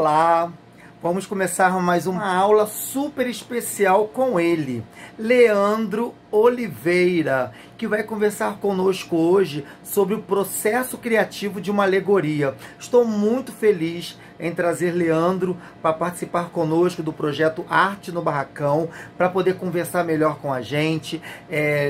Olá! Vamos começar mais uma aula super especial com ele, Leandro Oliveira, que vai conversar conosco hoje sobre o processo criativo de uma alegoria. Estou muito feliz em trazer Leandro para participar conosco do projeto Arte no Barracão, para poder conversar melhor com a gente.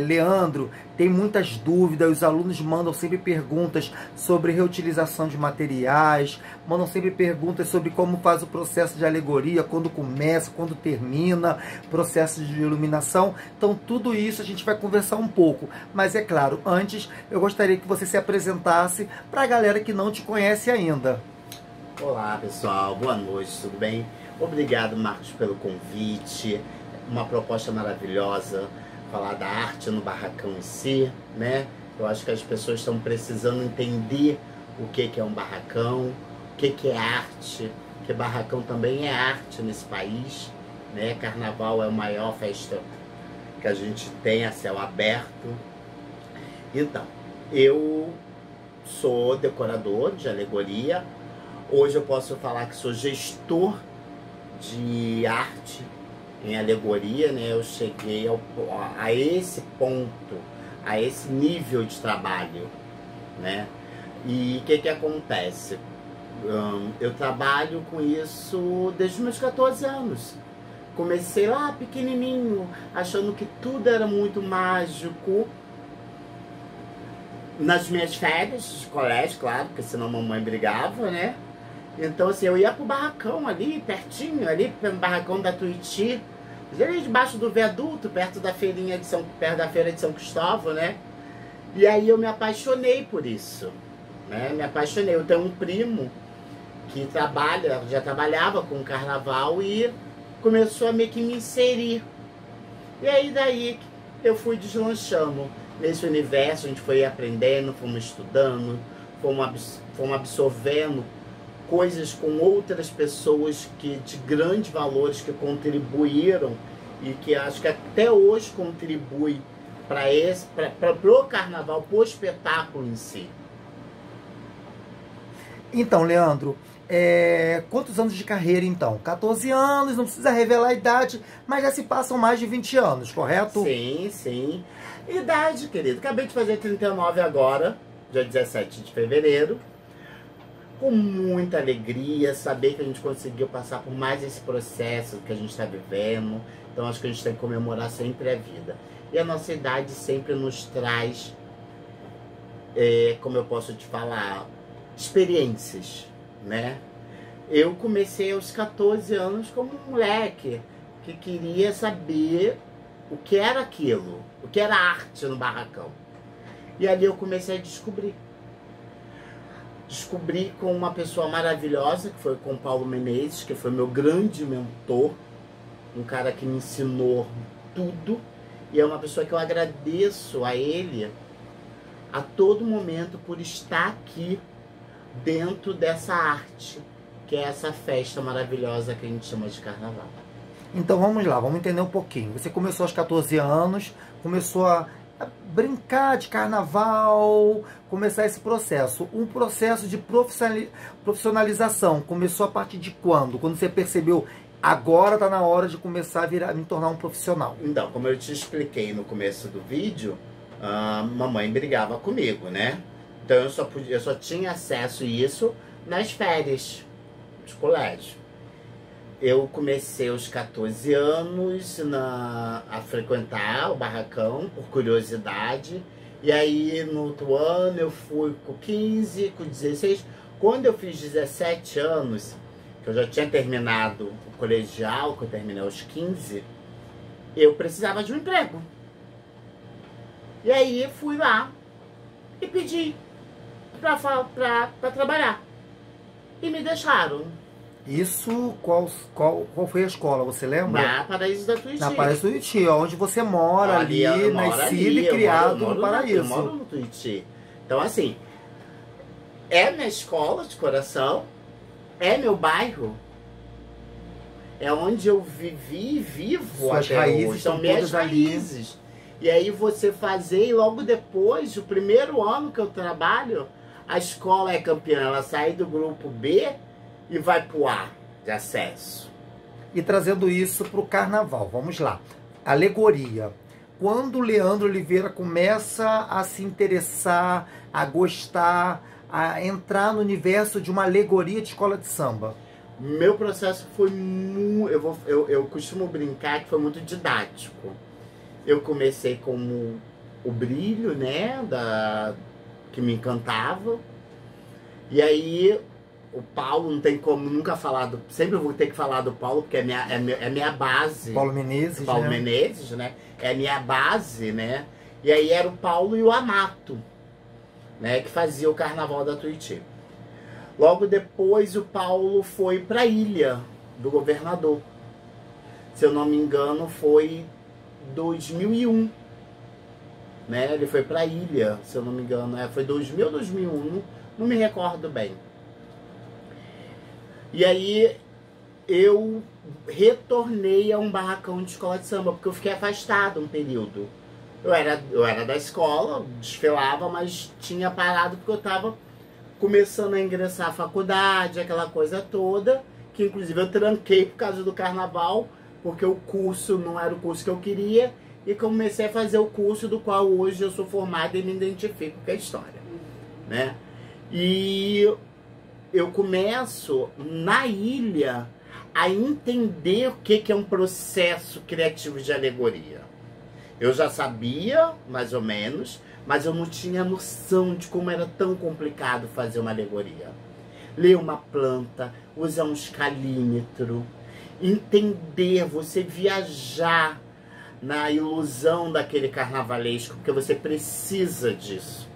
Leandro tem muitas dúvidas, os alunos mandam sempre perguntas sobre reutilização de materiais, mandam sempre perguntas sobre como faz o processo de alegoria, quando começa, quando termina, processo de iluminação. Então tudo isso a gente vai conversar um pouco, mas é claro, antes eu gostaria que você se apresentasse para a galera que não te conhece ainda. Olá pessoal, boa noite, tudo bem? Obrigado, Marcos, pelo convite, uma proposta maravilhosa, falar da arte no barracão em si, né? Eu acho que as pessoas estão precisando entender o que é um barracão, o que é arte, que barracão também é arte nesse país, né? Carnaval é a maior festa que a gente tem a céu aberto. Então, eu sou decorador de alegoria. Hoje eu posso falar que sou gestor de arte em alegoria, né? Eu cheguei a esse ponto, a esse nível de trabalho, né? E o que acontece? Eu trabalho com isso desde os meus 14 anos. Comecei lá pequenininho, achando que tudo era muito mágico. Nas minhas férias de colégio, claro, porque senão a mamãe brigava, né? Então, assim, eu ia pro barracão ali, pertinho, ali no barracão da Tuiuti, ali debaixo do viaduto, perto da feirinha perto da feira de São Cristóvão, né? E aí eu me apaixonei por isso, né? Me apaixonei. Eu tenho um primo que já trabalhava com carnaval e começou a meio que me inserir. E aí daí eu fui deslanchando nesse universo, a gente foi aprendendo, fomos estudando, fomos absorvendo coisas com outras pessoas de grandes valores que contribuíram e que acho que até hoje contribui para o carnaval, para o espetáculo em si. Então, Leandro, quantos anos de carreira então? 14 anos, não precisa revelar a idade, mas já se passam mais de 20 anos, correto? Sim, sim. Idade, querido. Acabei de fazer 39 agora, dia 17 de fevereiro. Com muita alegria, saber que a gente conseguiu passar por mais esse processo que a gente está vivendo. Então acho que a gente tem que comemorar sempre a vida. E a nossa idade sempre nos traz, como eu posso te falar, experiências, né? Eu comecei aos 14 anos como um moleque que queria saber o que era aquilo, o que era arte no barracão. E ali eu comecei a descobrir. Descobri com uma pessoa maravilhosa, que foi com o Paulo Menezes, que foi meu grande mentor, um cara que me ensinou tudo, e é uma pessoa que eu agradeço a ele a todo momento por estar aqui dentro dessa arte, que é essa festa maravilhosa que a gente chama de carnaval. Então vamos lá, vamos entender um pouquinho. Você começou aos 14 anos, começou a brincar de carnaval, começar esse processo. Um processo de profissionalização começou a partir de quando? Quando você percebeu, agora está na hora de começar a me tornar um profissional. Então, como eu te expliquei no começo do vídeo, a mamãe brigava comigo, né? Então eu só tinha acesso a isso nas férias de colégio. Eu comecei aos 14 anos a frequentar o barracão, por curiosidade. E aí, no outro ano, eu fui com 15, com 16. Quando eu fiz 17 anos, que eu já tinha terminado o colegial, que eu terminei aos 15, eu precisava de um emprego. E aí, fui lá e pedi pra trabalhar. E me deixaram. Isso, qual foi a escola, você lembra? Na Paraíso da Tuiuti. Na Paraíso da Tuiuti, onde você mora ali, nascido e criado no Paraíso. Eu moro no Tuiuti. Então, assim, é minha escola de coração, é meu bairro, é onde eu vivi e vivo. Suas raízes são minhas raízes. E aí você fazer, e logo depois, o primeiro ano que eu trabalho, a escola é campeã, ela sai do grupo B e vai pro A. de acesso. E trazendo isso para o carnaval, vamos lá. Alegoria. Quando o Leandro Oliveira começa a se interessar, a gostar, a entrar no universo de uma alegoria de escola de samba? Meu processo foi muito... Eu costumo brincar que foi muito didático. Eu comecei como o brilho, né, que me encantava. E aí, o Paulo, não tem como nunca falar do... Sempre eu vou ter que falar do Paulo, porque é minha base. Paulo Menezes, Paulo né? Menezes, né? É a minha base, né? E aí era o Paulo e o Amato, né, que fazia o Carnaval da Tuiuti. Logo depois, o Paulo foi para a Ilha do Governador. Se eu não me engano, foi 2001. Né? Ele foi para a Ilha, se eu não me engano. Foi 2000 ou 2001, não me recordo bem. E aí, eu retornei a um barracão de escola de samba, porque eu fiquei afastado um período. Eu era da escola, desfilava, mas tinha parado porque eu estava começando a ingressar à faculdade, aquela coisa toda, que inclusive eu tranquei por causa do carnaval, porque o curso não era o curso que eu queria, e comecei a fazer o curso do qual hoje eu sou formada e me identifico com a história, né? E eu começo, na ilha, a entender o que é um processo criativo de alegoria. Eu já sabia, mais ou menos, mas eu não tinha noção de como era tão complicado fazer uma alegoria. Ler uma planta, usar um escalímetro, entender, você viajar na ilusão daquele carnavalesco, porque você precisa disso.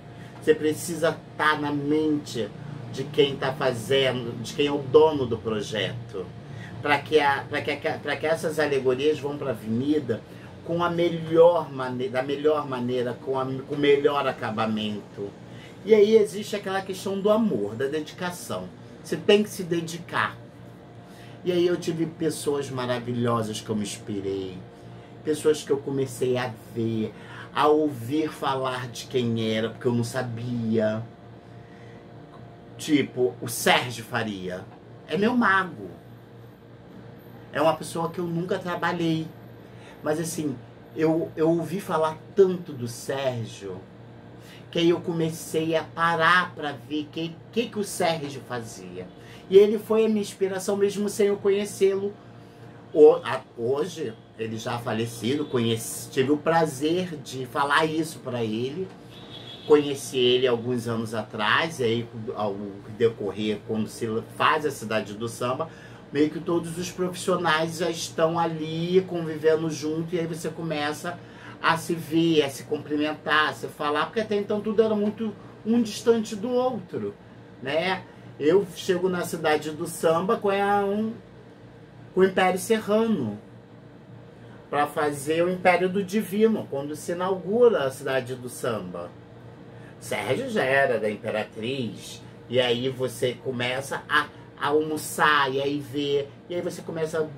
Você precisa estar na mente de quem está fazendo, de quem é o dono do projeto, para que essas alegorias vão para a avenida com da melhor maneira, com o melhor acabamento. E aí existe aquela questão do amor, da dedicação. Você tem que se dedicar. E aí eu tive pessoas maravilhosas que eu me inspirei, pessoas que eu comecei a ver, a ouvir falar de quem era, porque eu não sabia. Tipo, o Sérgio Faria é meu mago. É uma pessoa que eu nunca trabalhei. Mas assim, eu ouvi falar tanto do Sérgio, que aí eu comecei a parar para ver o que o Sérgio fazia. E ele foi a minha inspiração, mesmo sem eu conhecê-lo. Hoje, ele já falecido, tive o prazer de falar isso para ele. Conheci ele alguns anos atrás, e aí ao decorrer, quando se faz a Cidade do Samba, meio que todos os profissionais já estão ali convivendo junto, e aí você começa a se ver, a se cumprimentar, a se falar, porque até então tudo era muito um distante do outro, né? Eu chego na Cidade do Samba com o Império Serrano, para fazer o Império do Divino, quando se inaugura a Cidade do Samba. Sérgio já era da Imperatriz, e aí você começa a almoçar, e aí ver, e aí você começa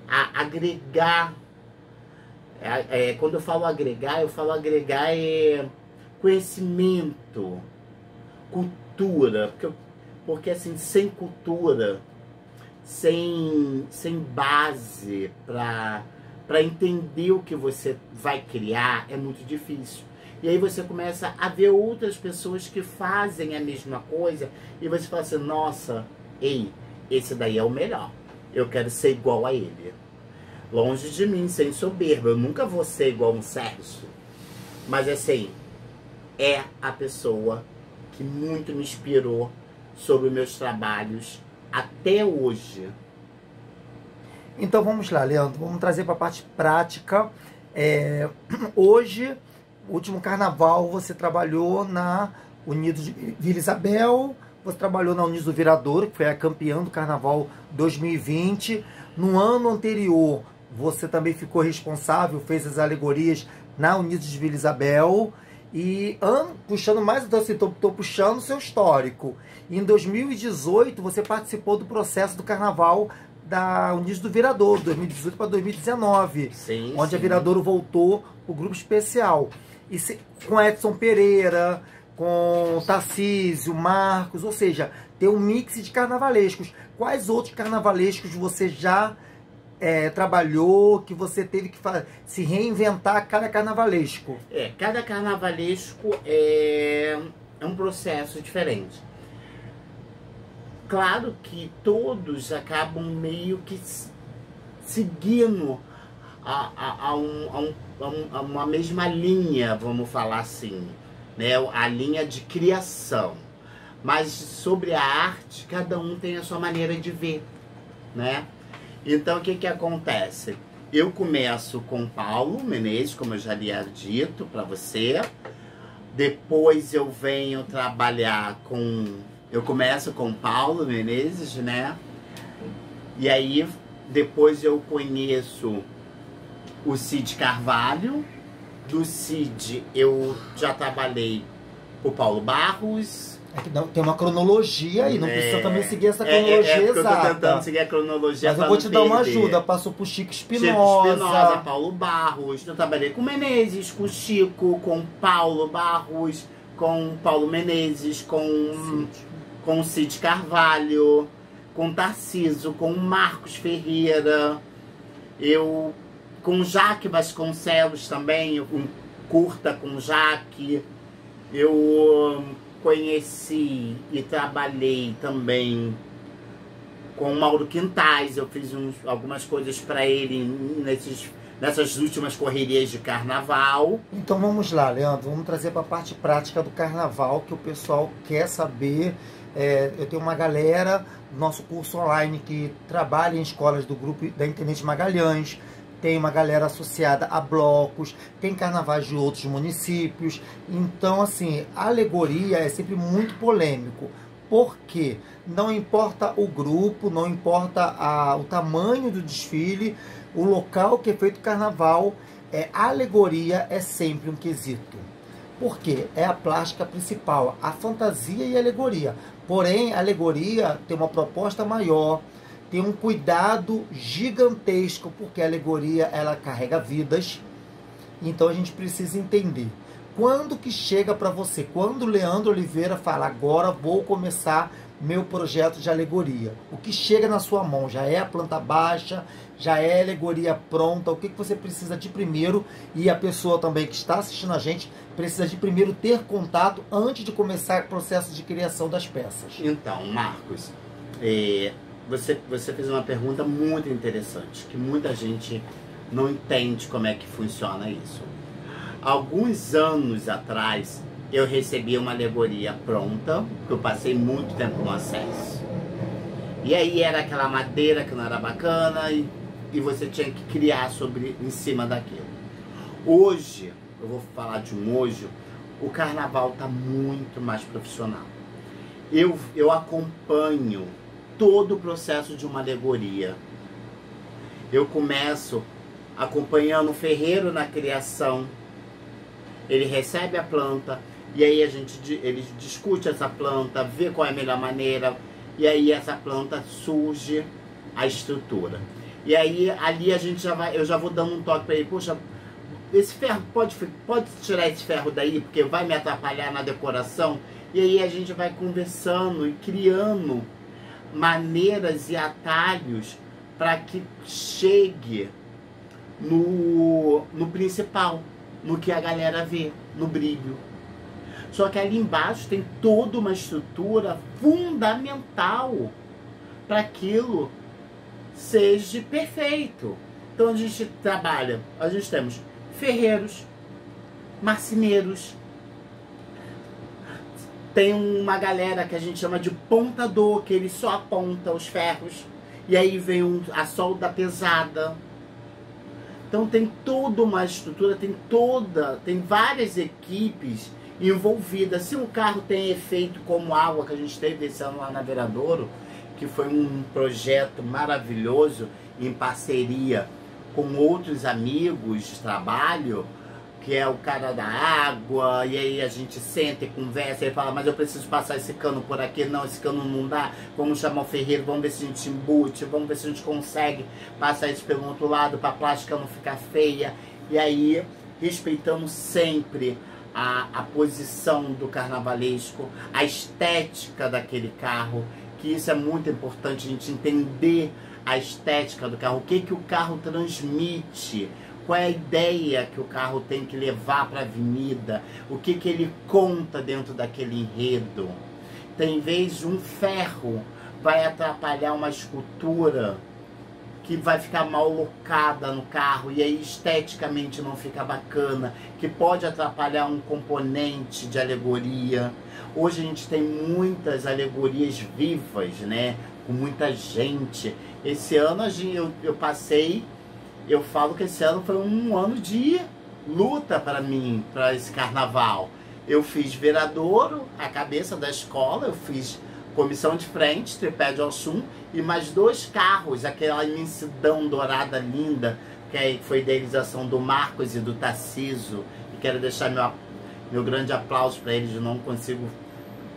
a agregar. Quando eu falo agregar conhecimento, cultura, porque assim, sem cultura, sem base para entender o que você vai criar, é muito difícil. E aí você começa a ver outras pessoas que fazem a mesma coisa, e você fala assim, nossa, ei, esse daí é o melhor. Eu quero ser igual a ele. Longe de mim, sem soberba. Eu nunca vou ser igual a um Sérgio. Mas assim, é a pessoa que muito me inspirou sobre meus trabalhos até hoje. Então vamos lá, Leandro. Vamos trazer para a parte prática. Hoje, último carnaval, você trabalhou na Unidos de Vila Isabel. Você trabalhou na Unidos do Viradouro, que foi a campeã do Carnaval 2020. No ano anterior, você também ficou responsável, fez as alegorias na Unidos de Vila Isabel. E puxando mais, então assim, estou puxando o seu histórico. Em 2018, você participou do processo do Carnaval da Unidos do Viradouro, 2018 para 2019. Sim, onde sim. a Viradouro voltou para o grupo especial. E com Edson Pereira, com Tarcísio, Marcos, ou seja, ter um mix de carnavalescos. Quais outros carnavalescos você já trabalhou, que você teve que se reinventar cada carnavalesco? Cada carnavalesco é um processo diferente. Claro que todos acabam meio que seguindo uma mesma linha, vamos falar assim, né? A linha de criação. Mas sobre a arte, cada um tem a sua maneira de ver, né? Então, o que que acontece? Eu começo com Paulo Menezes, como eu já havia dito para você. Depois eu venho trabalhar com... Eu começo com Paulo Menezes, né? E aí, depois eu conheço o Cid Carvalho. Do Cid, eu já trabalhei com o Paulo Barros. Tem uma cronologia aí, não precisa também seguir essa cronologia exata. Eu tô tentando seguir a cronologia. Mas eu vou te dar uma ajuda. Passou por Chico Espinosa, Paulo Barros. Eu trabalhei com Menezes, com Chico, com Paulo Barros, com Paulo Menezes, com Cid Carvalho, com Tarcísio, com Marcos Ferreira. Com Jaque Vasconcelos também, um curta com Jaque. Eu conheci e trabalhei também com o Mauro Quintais. Eu fiz algumas coisas para ele nessas últimas correrias de carnaval. Então vamos lá, Leandro, vamos trazer para a parte prática do carnaval, que o pessoal quer saber. Eu tenho uma galera do nosso curso online que trabalha em escolas do grupo da Intendente Magalhães. Tem uma galera associada a blocos, tem carnavais de outros municípios. Então, assim, a alegoria é sempre muito polêmico. Porque não importa o grupo, não importa o tamanho do desfile, o local que é feito o carnaval, a alegoria é sempre um quesito. Por quê? É a plástica principal, a fantasia e a alegoria. Porém, a alegoria tem uma proposta maior, tem um cuidado gigantesco, porque a alegoria ela carrega vidas. Então a gente precisa entender. Quando que chega para você? Quando o Leandro Oliveira fala, agora vou começar meu projeto de alegoria. O que chega na sua mão? Já é a planta baixa? Já é a alegoria pronta? O que você precisa de primeiro? E a pessoa também que está assistindo a gente precisa de primeiro ter contato antes de começar o processo de criação das peças. Então, Marcos, você fez uma pergunta muito interessante, que muita gente não entende como é que funciona isso. Alguns anos atrás, eu recebi uma alegoria pronta, que eu passei muito tempo no acesso. E aí era aquela madeira que não era bacana e você tinha que criar em cima daquilo. Hoje, eu vou falar de hoje, o carnaval está muito mais profissional. Eu acompanho todo o processo de uma alegoria. Eu começo acompanhando o ferreiro na criação. Ele recebe a planta e aí ele discute essa planta, vê qual é a melhor maneira, e aí essa planta surge a estrutura. E aí ali eu já vou dando um toque para ele, poxa, esse ferro pode tirar esse ferro daí porque vai me atrapalhar na decoração. E aí a gente vai conversando e criando maneiras e atalhos para que chegue no principal, no que a galera vê, no brilho. Só que ali embaixo tem toda uma estrutura fundamental para aquilo seja perfeito. Então a gente trabalha, a gente temos ferreiros, marceneiros, tem uma galera que a gente chama de pontador, que ele só aponta os ferros, e aí vem a solda pesada. Então tem toda uma estrutura, tem várias equipes envolvidas. Se um carro tem efeito como a água que a gente teve esse ano lá na Veradouro, que foi um projeto maravilhoso em parceria com outros amigos de trabalho, que é o cara da água, e aí a gente senta e conversa e fala, mas eu preciso passar esse cano por aqui, não, esse cano não dá, vamos chamar o ferreiro, vamos ver se a gente embute, vamos ver se a gente consegue passar isso pelo outro lado para a plástica não ficar feia. E aí respeitando sempre a posição do carnavalesco, a estética daquele carro, que isso é muito importante, a gente entender a estética do carro, o que o carro transmite, qual é a ideia que o carro tem que levar para a avenida, o que ele conta dentro daquele enredo. Tem vez um ferro vai atrapalhar uma escultura que vai ficar mal locada no carro e aí esteticamente não fica bacana, que pode atrapalhar um componente de alegoria. Hoje a gente tem muitas alegorias vivas, né? Com muita gente. Esse ano eu passei, eu falo que esse ano foi um ano de luta para mim, para esse carnaval. Eu fiz viradouro, a cabeça da escola, eu fiz comissão de frente, tripé de Oxum, e mais 2 carros, aquela imensidão dourada linda, que foi idealização do Marcos e do Tarciso, e quero deixar meu grande aplauso para eles, eu não consigo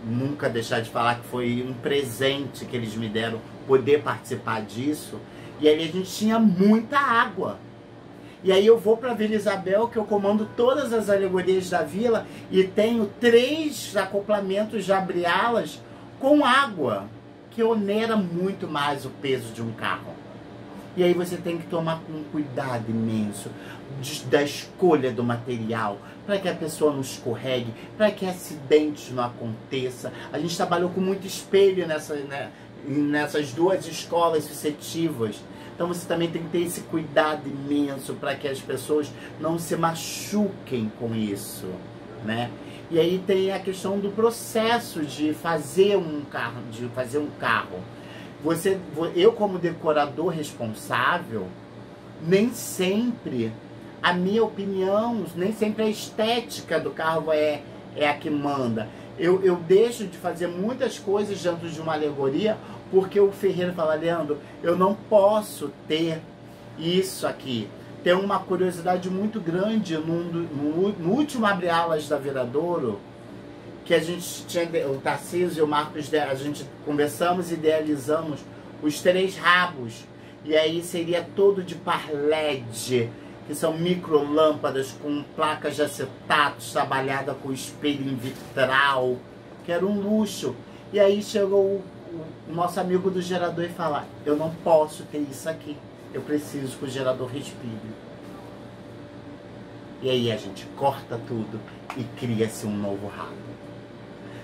nunca deixar de falar que foi um presente que eles me deram, poder participar disso. E aí a gente tinha muita água. E aí eu vou para Vila Isabel, que eu comando todas as alegorias da vila, e tenho 3 acoplamentos de abre-alas com água, que onera muito mais o peso de um carro. E aí você tem que tomar um cuidado imenso da escolha do material, para que a pessoa não escorregue, para que acidentes não aconteça. A gente trabalhou com muito espelho nessas 2 escolas suscetivas. Então você também tem que ter esse cuidado imenso para que as pessoas não se machuquem com isso, né? E aí tem a questão do processo de fazer um carro, eu como decorador responsável, nem sempre a minha opinião, nem sempre a estética do carro é a que manda. Eu deixo de fazer muitas coisas dentro de uma alegoria porque o ferreiro fala: Leandro, eu não posso ter isso aqui. Tem uma curiosidade muito grande no último abre-alas da Viradouro, que a gente tinha, o Tarcísio e o Marcos, a gente conversamos e idealizamos os 3 rabos. E aí seria todo de par LED, que são micro lâmpadas com placas de acetatos trabalhada com espelho em vitral, que era um luxo. E aí chegou o nosso amigo do gerador e fala: eu não posso ter isso aqui, eu preciso que o gerador respire. E aí a gente corta tudo e cria-se um novo rabo.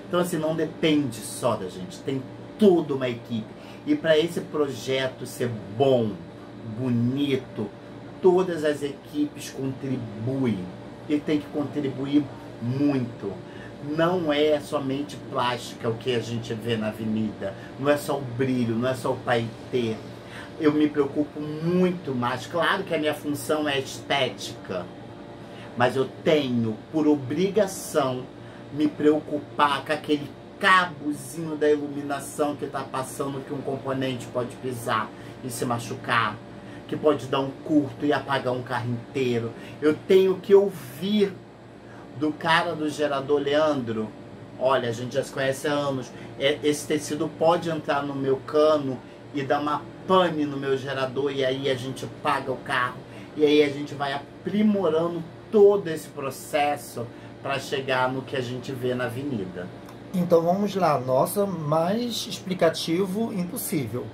Então assim, não depende só da gente, tem toda uma equipe. E para esse projeto ser bom, bonito, todas as equipes contribuem. E tem que contribuir muito. Não é somente plástica o que a gente vê na avenida. Não é só o brilho, não é só o paetê. Eu me preocupo muito mais. Claro que a minha função é estética, mas eu tenho, por obrigação, me preocupar com aquele cabozinho da iluminação que está passando, que um componente pode pisar e se machucar, que pode dar um curto e apagar um carro inteiro. Eu tenho que ouvir do cara do gerador: Leandro, olha, a gente já se conhece há anos, esse tecido pode entrar no meu cano e dar uma pane no meu gerador, e aí a gente paga o carro, e aí a gente vai aprimorando todo esse processo para chegar no que a gente vê na avenida. Então vamos lá, nossa, mais explicativo impossível.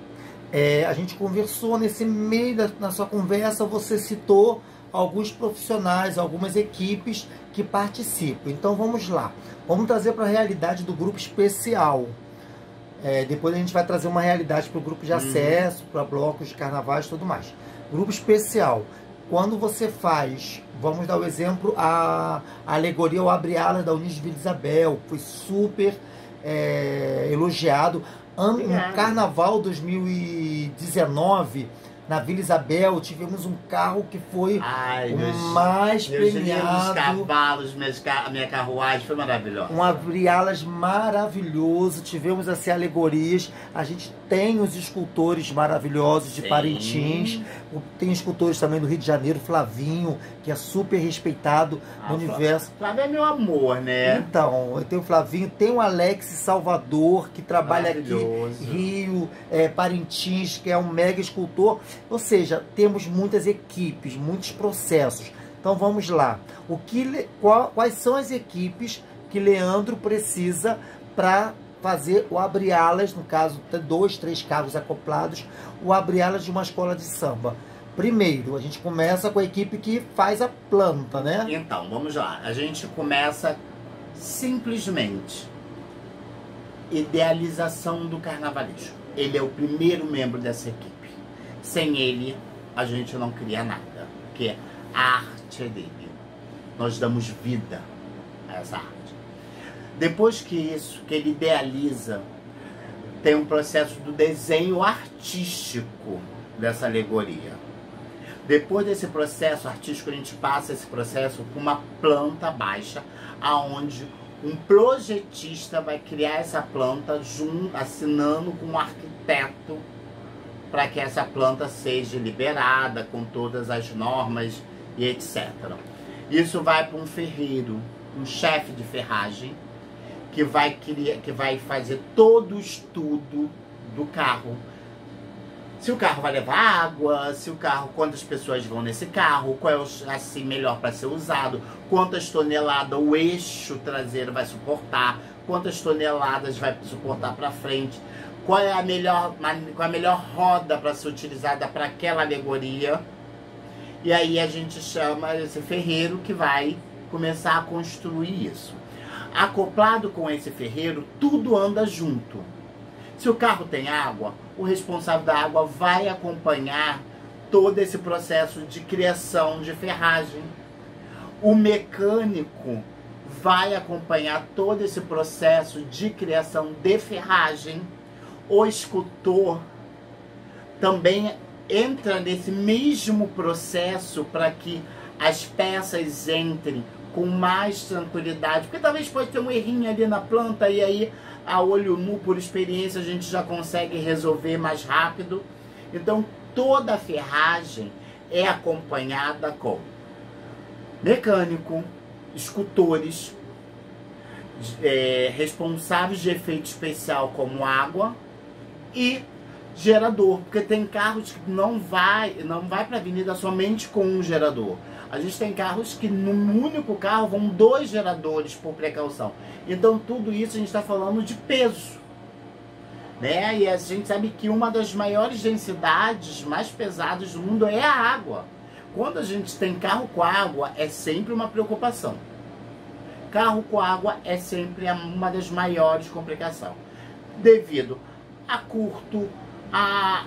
A gente conversou nesse meio na sua conversa, você citou alguns profissionais, algumas equipes que participam. Então vamos lá, vamos trazer para a realidade do grupo especial. Depois a gente vai trazer uma realidade para o grupo de acesso, para blocos de carnavais e tudo mais. Grupo especial, quando você faz, vamos dar o exemplo, a alegoria ou abre-alas da Unis de Vila Isabel, foi super elogiado. No Carnaval 2019, na Vila Isabel, tivemos um carro que foi o mais premiado. Os cavalos, a minha carruagem foi maravilhosa. Um abre-alas maravilhoso. Tivemos assim alegorias. A gente tem os escultores maravilhosos de Parintins. Tem escultores também do Rio de Janeiro, Flavinho, que é super respeitado no universo. Flávio é meu amor, né? Então, eu tenho o Flavinho, tem o Alex Salvador, que trabalha aqui, Rio, Parintins, que é um mega escultor. Ou seja, temos muitas equipes, muitos processos. Então vamos lá. Quais são as equipes que Leandro precisa para fazer o abre-alas, no caso, 2, 3 carros acoplados, o abre-alas de uma escola de samba? Primeiro, a gente começa com a equipe que faz a planta, né? Então, vamos lá. A gente começa simplesmente idealização do carnavalesco. Ele é o primeiro membro dessa equipe. Sem ele, a gente não cria nada, porque a arte é dele. Nós damos vida a essa arte. Depois que ele idealiza, tem um processo do desenho artístico dessa alegoria. Depois desse processo artístico, a gente passa esse processo com uma planta baixa, aonde um projetista vai criar essa planta assinando com um arquiteto para que essa planta seja liberada com todas as normas e etc. Isso vai para um ferreiro, um chefe de ferragem, que vai fazer todo o estudo do carro. Se o carro vai levar água, quantas pessoas vão nesse carro, qual é o chassi melhor para ser usado, quantas toneladas o eixo traseiro vai suportar, quantas toneladas vai suportar para frente, qual é a melhor roda para ser utilizada para aquela alegoria. E aí a gente chama esse ferreiro que vai começar a construir isso. Acoplado com esse ferreiro, tudo anda junto. Se o carro tem água, o responsável da água vai acompanhar todo esse processo de criação de ferragem. O mecânico vai acompanhar todo esse processo de criação de ferragem. O escultor também entra nesse mesmo processo para que as peças entrem com mais tranquilidade, porque talvez pode ter um errinho ali na planta e aí a olho nu, por experiência, a gente já consegue resolver mais rápido. Então toda a ferragem é acompanhada com mecânico, escultores, responsáveis de efeito especial como água e gerador, porque tem carros que não vai para a avenida somente com um gerador. A gente tem carros que no único carro vão 2 geradores por precaução. Então tudo isso a gente está falando de peso, né? E a gente sabe que uma das maiores densidades mais pesadas do mundo é a água. Quando a gente tem carro com água, é sempre uma preocupação. Carro com água é sempre uma das maiores complicações, devido a curto,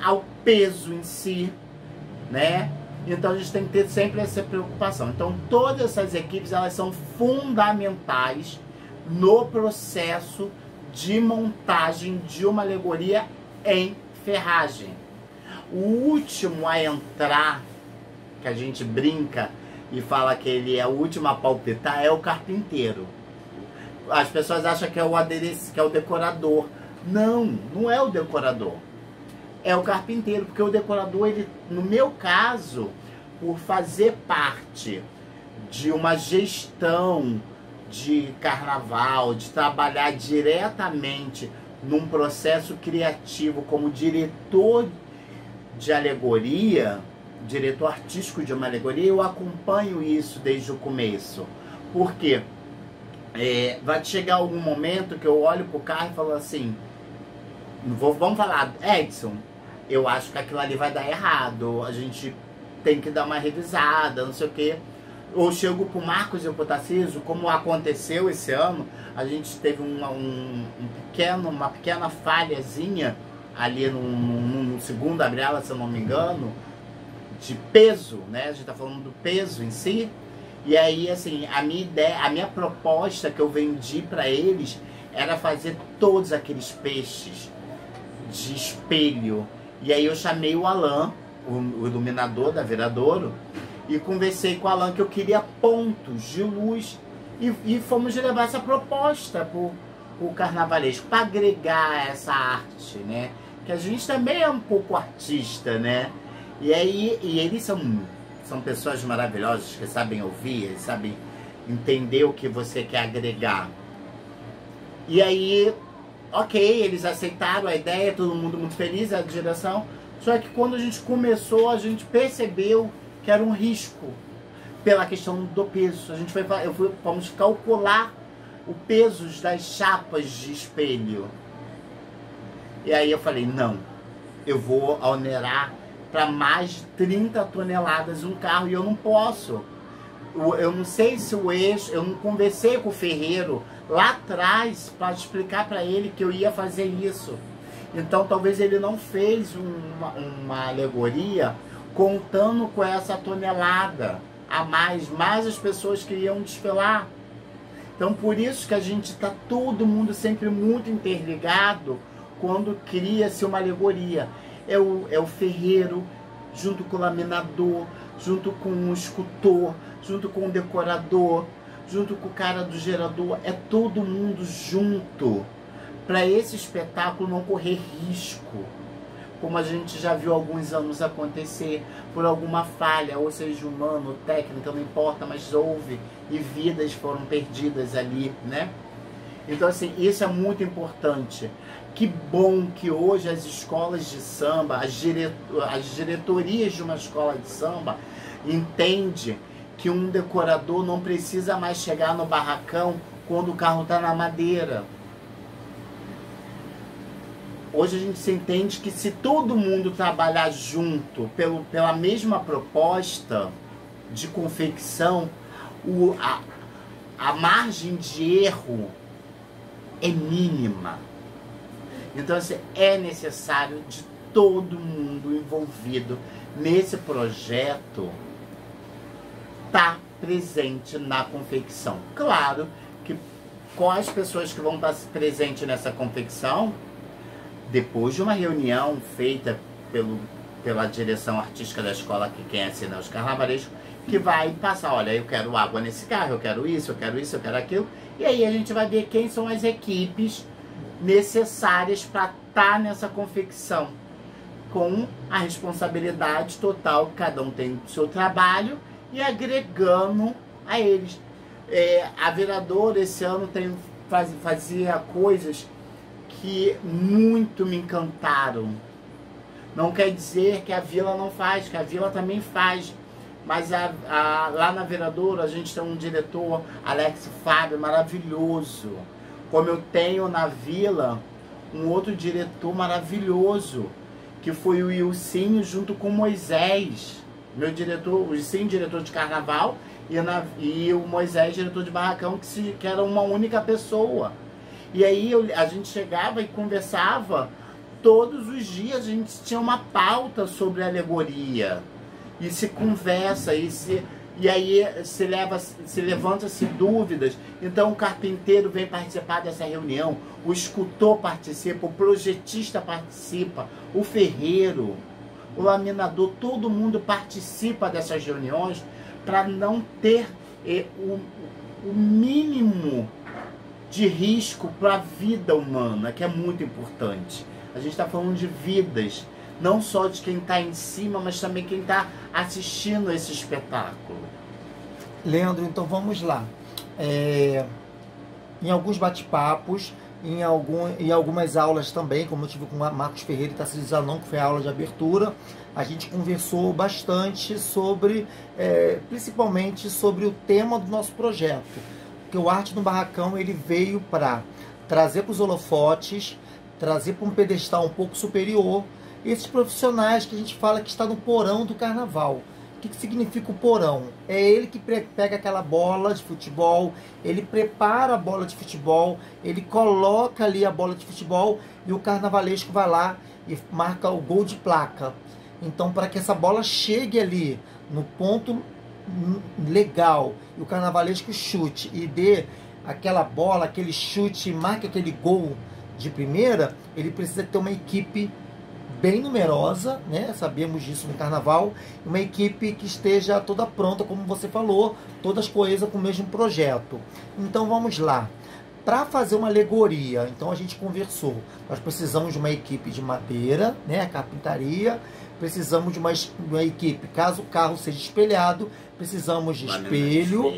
ao peso em si, né? Então a gente tem que ter sempre essa preocupação. Então todas essas equipes, elas são fundamentais no processo de montagem de uma alegoria em ferragem. O último a entrar, que a gente brinca e fala que ele é o último a palpitar, é o carpinteiro. As pessoas acham que é o aderecente, que é o decorador. Não, não é o decorador. É o carpinteiro, porque o decorador, ele, no meu caso, por fazer parte de uma gestão de carnaval, de trabalhar diretamente num processo criativo como diretor de alegoria, diretor artístico de uma alegoria, eu acompanho isso desde o começo. Por quê? Vai chegar algum momento que eu olho pro carro e falo assim, vamos falar, Edson, eu acho que aquilo ali vai dar errado, a gente tem que dar uma revisada, não sei o quê. Ou chego pro Marcos e pro Tarcísio, como aconteceu esse ano, a gente teve uma pequena falhazinha ali no segundo abre-ala, se eu não me engano, de peso, né? A gente tá falando do peso em si. E aí, assim, a minha ideia, a minha proposta que eu vendi para eles era fazer todos aqueles peixes de espelho. E aí eu chamei o Alan, o iluminador da Viradouro, e conversei com o Alan que eu queria pontos de luz e fomos levar essa proposta pro carnavalesco, para agregar essa arte, né? Que a gente também é um pouco artista, né? E aí eles são pessoas maravilhosas que sabem ouvir, eles sabem entender o que você quer agregar. E aí, ok, eles aceitaram a ideia, todo mundo muito feliz, a direção. Só que quando a gente começou, a gente percebeu que era um risco. pela questão do peso. Vamos calcular o peso das chapas de espelho. E aí eu falei, não, eu vou onerar para mais de 30 toneladas um carro e eu não posso. Eu não sei se o eixo, eu não conversei com o ferreiro lá atrás para explicar para ele que eu ia fazer isso. Então talvez ele não fez uma alegoria contando com essa tonelada a mais as pessoas que iam desfilar. Então por isso que a gente está todo mundo sempre muito interligado quando cria-se uma alegoria. É o ferreiro junto com o laminador, junto com o escultor, junto com o decorador, junto com o cara do gerador, é todo mundo junto para esse espetáculo não correr risco, como a gente já viu há alguns anos acontecer, por alguma falha, ou seja, humana ou técnica, não importa, mas houve e vidas foram perdidas ali, né? Então assim, isso é muito importante. Que bom que hoje as escolas de samba, as diretorias de uma escola de samba entendem que um decorador não precisa mais chegar no barracão quando o carro está na madeira. Hoje a gente se entende que se todo mundo trabalhar junto pela mesma proposta de confecção, a margem de erro é mínima. Então assim, é necessário de todo mundo envolvido nesse projeto estar presente na confecção. Claro que com as pessoas que vão estar presentes nessa confecção, depois de uma reunião feita pela direção artística da escola, que quem assina os carnavalescos, que vai passar, olha, eu quero água nesse carro, eu quero isso, eu quero isso, eu quero aquilo. E aí a gente vai ver quem são as equipes necessárias para estar nessa confecção, com a responsabilidade total, cada um tem o seu trabalho, e agregando a eles. A vereadora esse ano fazia coisas que muito me encantaram. Não quer dizer que a Vila não faz, que a Vila também faz. Mas lá na vereadora a gente tem um diretor, Alex Fábio, maravilhoso. Como eu tenho na Vila um outro diretor maravilhoso, que foi o Ilcinho junto com o Moisés. Meu diretor, o Ilcinho, diretor de carnaval, e o Moisés, diretor de barracão, que era uma única pessoa. E aí a gente chegava e conversava todos os dias, a gente tinha uma pauta sobre alegoria. E se conversa, e aí se levanta-se dúvidas. Então o carpinteiro vem participar dessa reunião, o escultor participa, o projetista participa, o ferreiro, o laminador, todo mundo participa dessas reuniões para não ter o mínimo de risco para a vida humana, que é muito importante. A gente está falando de vidas, não só de quem está em cima, mas também quem está assistindo esse espetáculo. Leandro, então vamos lá. Em alguns bate-papos, em algumas aulas também, como eu tive com o Marcos Ferreira e Tarcísio Zanon, que foi a aula de abertura, a gente conversou bastante sobre, principalmente sobre o tema do nosso projeto. Porque o Arte no Barracão, ele veio para trazer para os holofotes, trazer para um pedestal um pouco superior, esses profissionais que a gente fala que está no porão do carnaval. O que significa o porão? É ele que pega aquela bola de futebol, ele prepara a bola de futebol, ele coloca ali a bola de futebol e o carnavalesco vai lá e marca o gol de placa. Então, para que essa bola chegue ali no ponto legal e o carnavalesco chute e dê aquela bola, aquele chute, marque aquele gol de primeira, ele precisa ter uma equipe bem numerosa, né? Sabemos disso no carnaval, uma equipe que esteja toda pronta, como você falou, todas coesas com o mesmo projeto. Então vamos lá. Para fazer uma alegoria, então a gente conversou, nós precisamos de uma equipe de madeira, né? A carpintaria, precisamos de uma equipe, caso o carro seja espelhado, precisamos de espelho,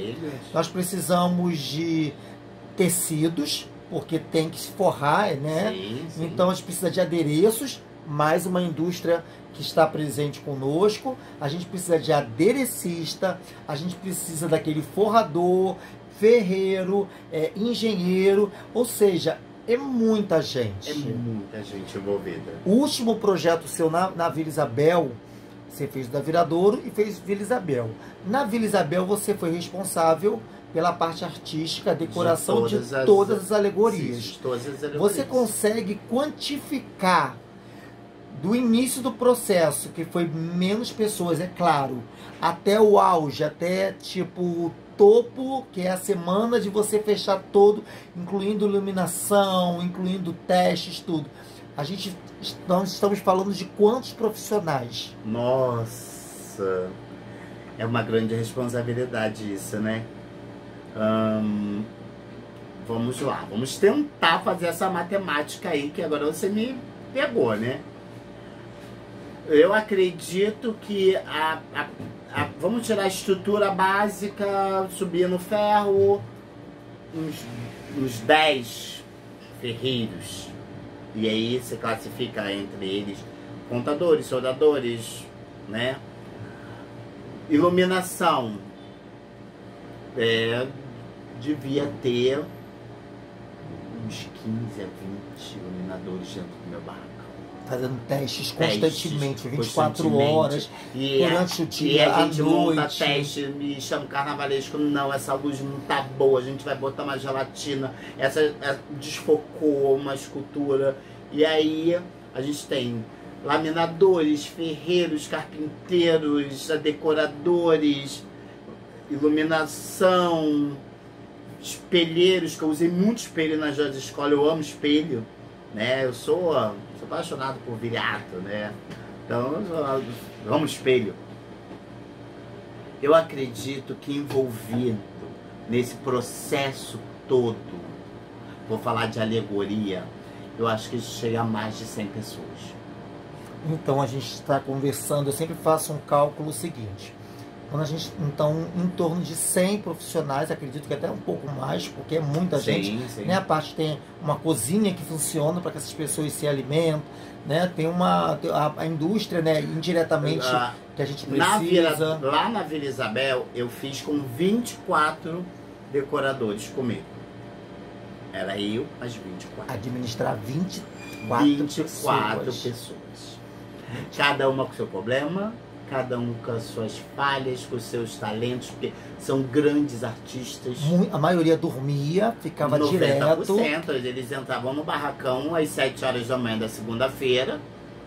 nós precisamos de tecidos, porque tem que se forrar, né? Sim. Então a gente precisa de adereços, mais uma indústria que está presente conosco, a gente precisa de aderecista, a gente precisa daquele forrador, ferreiro, engenheiro, ou seja, é muita gente. É muita gente envolvida. O último projeto seu na Vila Isabel, você fez o da Viradouro e fez Vila Isabel. Na Vila Isabel você foi responsável pela parte artística, a decoração de todas as alegorias. Sim, todas as alegorias. Você consegue quantificar do início do processo, que foi menos pessoas, é claro, até o auge, até tipo o topo, que é a semana de você fechar todo, incluindo iluminação, incluindo testes, tudo. Nós estamos falando de quantos profissionais? Nossa, é uma grande responsabilidade isso, né? Vamos lá, vamos tentar fazer essa matemática aí, que agora você me pegou, né? Eu acredito que vamos tirar a estrutura básica, subir no ferro, uns 10 ferreiros. E aí você classifica entre eles contadores, soldadores, né? Iluminação. Devia ter uns 15 a 20 iluminadores dentro do meu barracão. Fazendo testes constantemente, 24 horas, durante o dia, e a gente à monta noite. teste, me chama carnavalesco, não, essa luz não tá boa, a gente vai botar uma gelatina, essa desfocou uma escultura. E aí a gente tem laminadores, ferreiros, carpinteiros, decoradores, iluminação, espelheiros, que eu usei muito espelho na Jorge Escola, eu amo espelho, né? Eu sou apaixonado por viriato, né? Então, eu amo espelho. Eu acredito que envolvido nesse processo todo, vou falar de alegoria, eu acho que isso chega a mais de 100 pessoas. Então a gente está conversando, eu sempre faço um cálculo seguinte. Quando a gente, então, em torno de 100 profissionais, acredito que até um pouco mais, porque é muita gente. Sim. Né? A parte tem uma cozinha que funciona para que essas pessoas se alimentem, né? Tem a indústria, né? Indiretamente, que a gente precisa. Lá na Vila Isabel, eu fiz com 24 decoradores comigo. Era eu, as 24. Administrar 24 pessoas. Cada uma com seu problema, cada um com as suas falhas, com os seus talentos, porque são grandes artistas. A maioria dormia, ficava 90%, direto. Eles entravam no barracão às 7 horas da manhã da segunda-feira,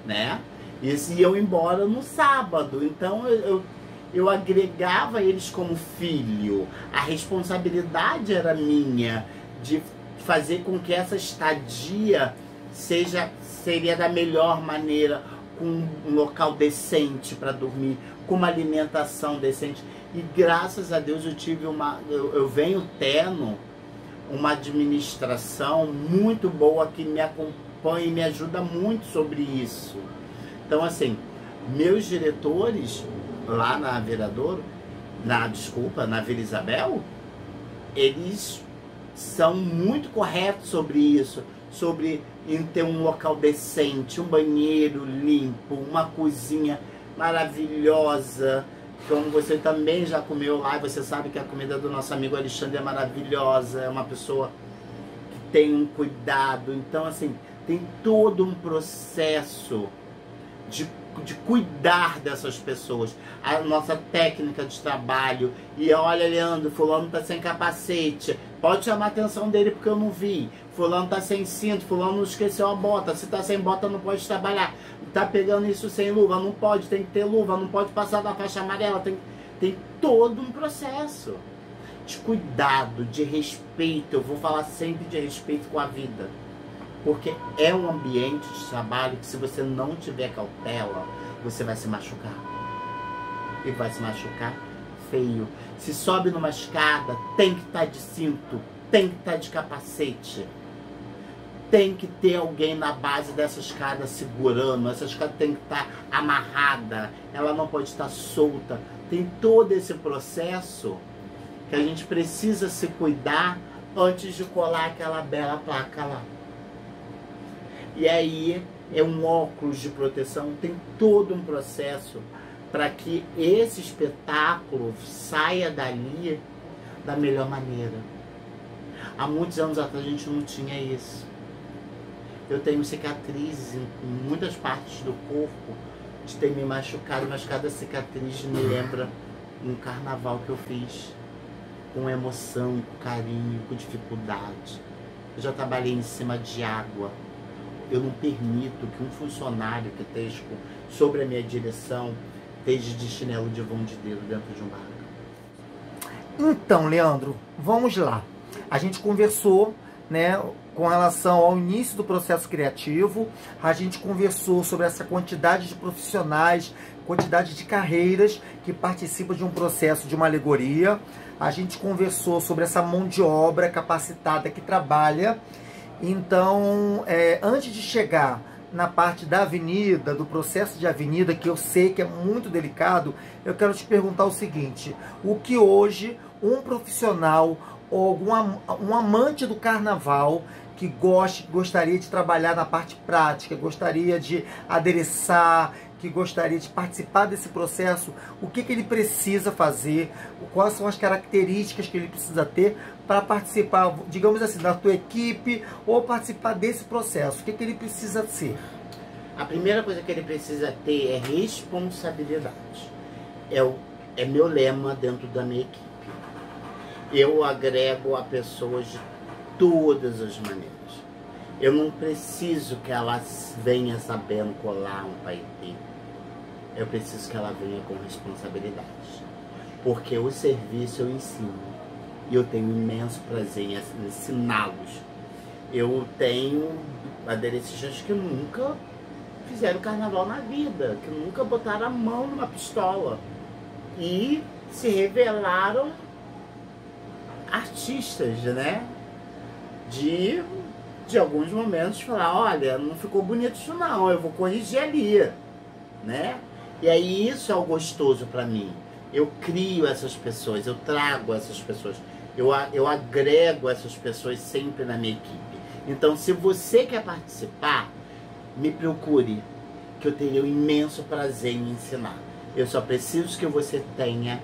né? E iam embora no sábado. Então eu agregava eles como filho. A responsabilidade era minha de fazer com que essa estadia seria da melhor maneira, com um local decente para dormir, com uma alimentação decente. E graças a Deus eu venho tendo uma administração muito boa que me acompanha e me ajuda muito sobre isso. Então, assim, meus diretores lá na Viradouro, na Vila Isabel, eles são muito corretos sobre isso, sobre em ter um local decente, um banheiro limpo, uma cozinha maravilhosa, como você também já comeu lá, e você sabe que a comida do nosso amigo Alexandre é maravilhosa, é uma pessoa que tem um cuidado. Então, assim, tem todo um processo de cuidar dessas pessoas, a nossa técnica de trabalho. E olha, Leandro, fulano tá sem capacete, pode chamar a atenção dele porque eu não vi. Fulano tá sem cinto, fulano esqueceu a bota, se tá sem bota não pode trabalhar. Tá pegando isso sem luva, não pode, tem que ter luva, não pode passar da faixa amarela, tem todo um processo de cuidado, de respeito. Eu vou falar sempre de respeito com a vida, porque é um ambiente de trabalho que, se você não tiver cautela, você vai se machucar. E vai se machucar feio. Se sobe numa escada, tem que estar de cinto, tem que estar de capacete. Tem que ter alguém na base dessa escada segurando. Essa escada tem que estar amarrada, ela não pode estar solta. Tem todo esse processo que a gente precisa se cuidar antes de colar aquela bela placa lá. E aí é um óculos de proteção, tem todo um processo para que esse espetáculo saia dali da melhor maneira. Há muitos anos atrás a gente não tinha isso. Eu tenho cicatrizes em muitas partes do corpo de ter me machucado, mas cada cicatriz me lembra um carnaval que eu fiz com emoção, com carinho, com dificuldade. Eu já trabalhei em cima de água. Eu não permito que um funcionário que esteja sobre a minha direção esteja de chinelo de vão de dedo dentro de um barracão. Então, Leandro, vamos lá. A gente conversou, né, com relação ao início do processo criativo, a gente conversou sobre essa quantidade de profissionais, quantidade de carreiras que participam de um processo de uma alegoria, a gente conversou sobre essa mão de obra capacitada que trabalha. Então, antes de chegar na parte da avenida, do processo de avenida, que eu sei que é muito delicado, eu quero te perguntar o seguinte: o que hoje um profissional ou um amante do carnaval que gostaria de trabalhar na parte prática, gostaria de adereçar, que gostaria de participar desse processo, o que ele precisa fazer, quais são as características que ele precisa ter para participar, digamos assim, da tua equipe ou participar desse processo? O que ele precisa ser? A primeira coisa que ele precisa ter é responsabilidade. É meu lema dentro da minha equipe. Eu agrego a pessoas de todas as maneiras. Eu não preciso que ela venha sabendo colar um paetê. Eu preciso que ela venha com responsabilidade. Porque o serviço eu ensino. E eu tenho imenso prazer em ensiná-los. Eu tenho aderecistas que nunca fizeram carnaval na vida, que nunca botaram a mão numa pistola. E se revelaram artistas, né? De alguns momentos falar, olha, não ficou bonito isso não, eu vou corrigir ali, né? E aí isso é o gostoso para mim. Eu crio essas pessoas, eu trago essas pessoas, eu agrego essas pessoas sempre na minha equipe. Então, se você quer participar, me procure, que eu teria um imenso prazer em ensinar. Eu só preciso que você tenha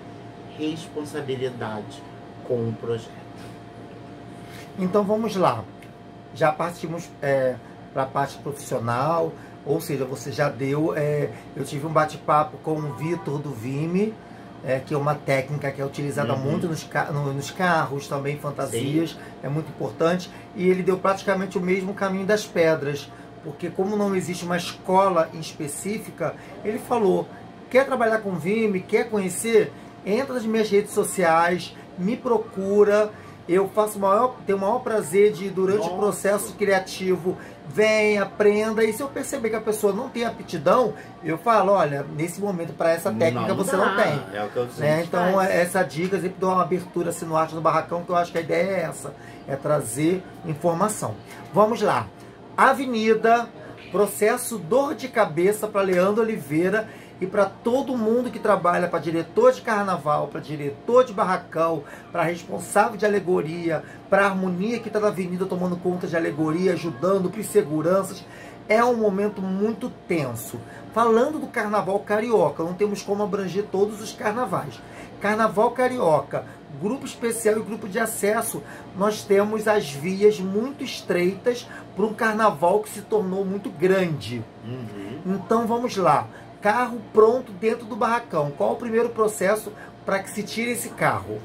responsabilidade com o projeto. Então vamos lá. Já partimos para a parte profissional, ou seja, você já deu. Eu tive um bate-papo com o Vitor do Vime, que é uma técnica que é utilizada muito nos carros, também fantasias, é muito importante. E ele deu praticamente o mesmo caminho das pedras, porque como não existe uma escola específica, ele falou: quer trabalhar com Vime, quer conhecer? Entra nas minhas redes sociais, me procura. Eu tenho o maior prazer de, durante o processo criativo, venha, aprenda. E se eu perceber que a pessoa não tem aptidão, eu falo: olha, nesse momento, para essa técnica você não tem. É o que eu Então, essa dica, eu sempre dou uma abertura assim no Arte no Barracão, que eu acho que a ideia é essa, é trazer informação. Vamos lá. Avenida, processo dor de cabeça para Leandro Oliveira e para todo mundo que trabalha, para diretor de carnaval, para diretor de barracão, para responsável de alegoria, para a harmonia que está na avenida tomando conta de alegoria, ajudando, para os seguranças. É um momento muito tenso. Falando do carnaval carioca, não temos como abranger todos os carnavais. Carnaval carioca, grupo especial e grupo de acesso, nós temos as vias muito estreitas para um carnaval que se tornou muito grande. Então vamos lá. Carro pronto dentro do barracão. Qual o primeiro processo para que se tire esse carro?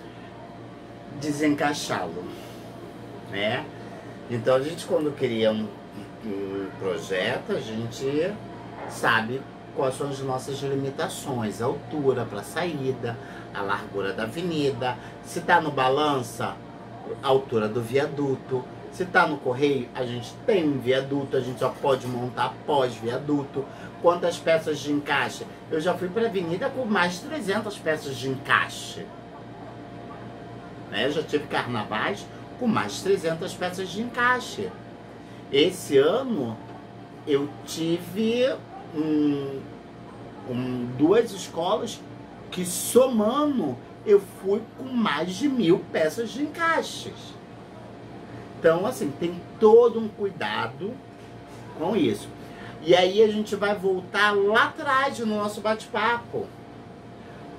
Desencaixá-lo, né? Então a gente, quando cria um projeto, a gente sabe quais são as nossas limitações, a altura para saída, a largura da avenida, se está no balança, a altura do viaduto. Se está no correio, a gente tem um viaduto, a gente só pode montar pós-viaduto. Quantas peças de encaixe? Eu já fui para a avenida com mais de 300 peças de encaixe. Eu já tive carnavais com mais de 300 peças de encaixe. Esse ano eu tive duas escolas que, somando, eu fui com mais de 1000 peças de encaixes. Então, assim, tem todo um cuidado com isso. E aí a gente vai voltar lá atrás no nosso bate-papo.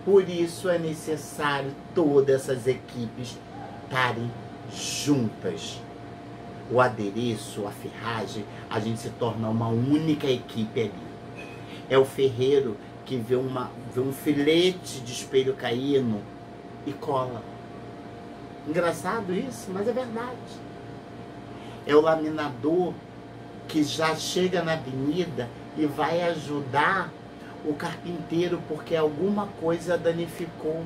Por isso é necessário todas essas equipes estarem juntas. O adereço, a ferragem, a gente se torna uma única equipe ali. É o ferreiro que vê um filete de espelho caindo e cola. Engraçado isso, mas é verdade. É o laminador que já chega na avenida e vai ajudar o carpinteiro porque alguma coisa danificou.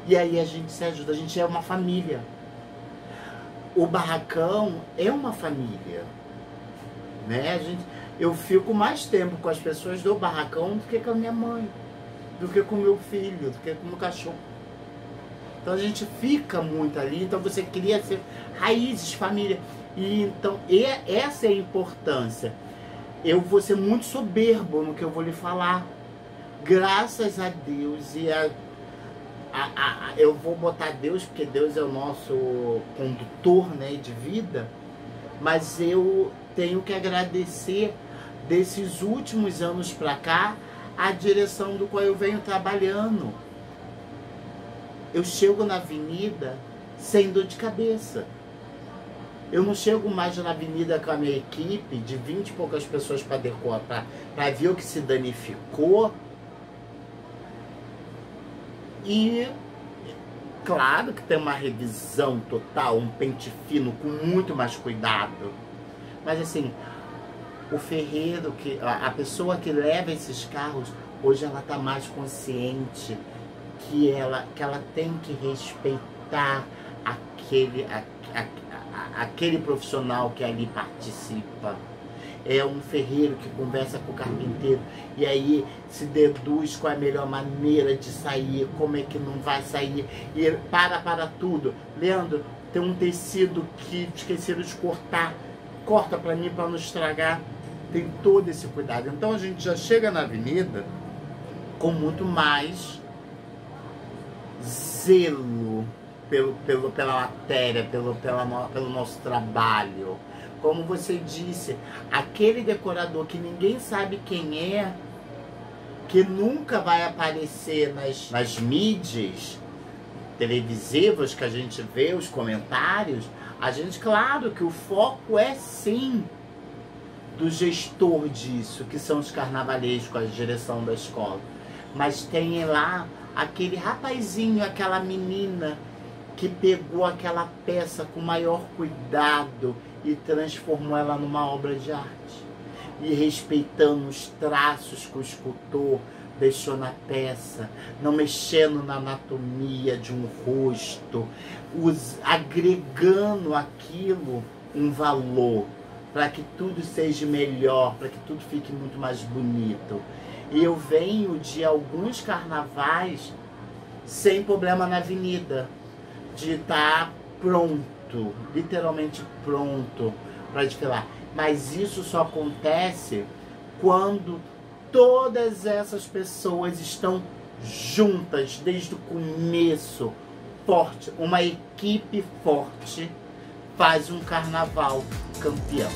E aí a gente se ajuda, a gente é uma família. O barracão é uma família, né? Eu fico mais tempo com as pessoas do barracão do que com a minha mãe, do que com o meu filho, do que com o meu cachorro. Então a gente fica muito ali, então você cria raízes, família. E então essa é a importância. Eu vou ser muito soberbo no que eu vou lhe falar. Graças a Deus eu vou botar Deus, porque Deus é o nosso condutor, né, de vida. Mas eu tenho que agradecer desses últimos anos para cá a direção do qual eu venho trabalhando. Eu chego na avenida sem dor de cabeça. Eu não chego mais na avenida com a minha equipe de 20 e poucas pessoas para decorar, para ver o que se danificou. E claro que tem uma revisão total, um pente fino com muito mais cuidado. Mas assim, o ferreiro, a pessoa que leva esses carros, hoje ela está mais consciente que ela tem que respeitar aquele profissional que ali participa. É um ferreiro que conversa com o carpinteiro e aí se deduz qual é a melhor maneira de sair, como é que não vai sair, e ele para tudo. Leandro, tem um tecido que esqueceram de cortar, corta para mim para não estragar. Tem todo esse cuidado. Então a gente já chega na avenida com muito mais zelo pela matéria, pelo nosso trabalho. Como você disse, aquele decorador que ninguém sabe quem é, que nunca vai aparecer nas mídias televisivas que a gente vê, os comentários, a gente, claro que o foco é sim do gestor disso, que são os carnavalescos, a direção da escola. Mas tem lá aquele rapazinho, aquela menina que pegou aquela peça com maior cuidado e transformou ela numa obra de arte. E respeitando os traços que o escultor deixou na peça, não mexendo na anatomia de um rosto, agregando aquilo um valor, para que tudo seja melhor, para que tudo fique muito mais bonito. E eu venho de alguns carnavais sem problema na avenida, de estar pronto, literalmente pronto para desfilar. Mas isso só acontece quando todas essas pessoas estão juntas desde o começo, forte. Uma equipe forte faz um carnaval campeão.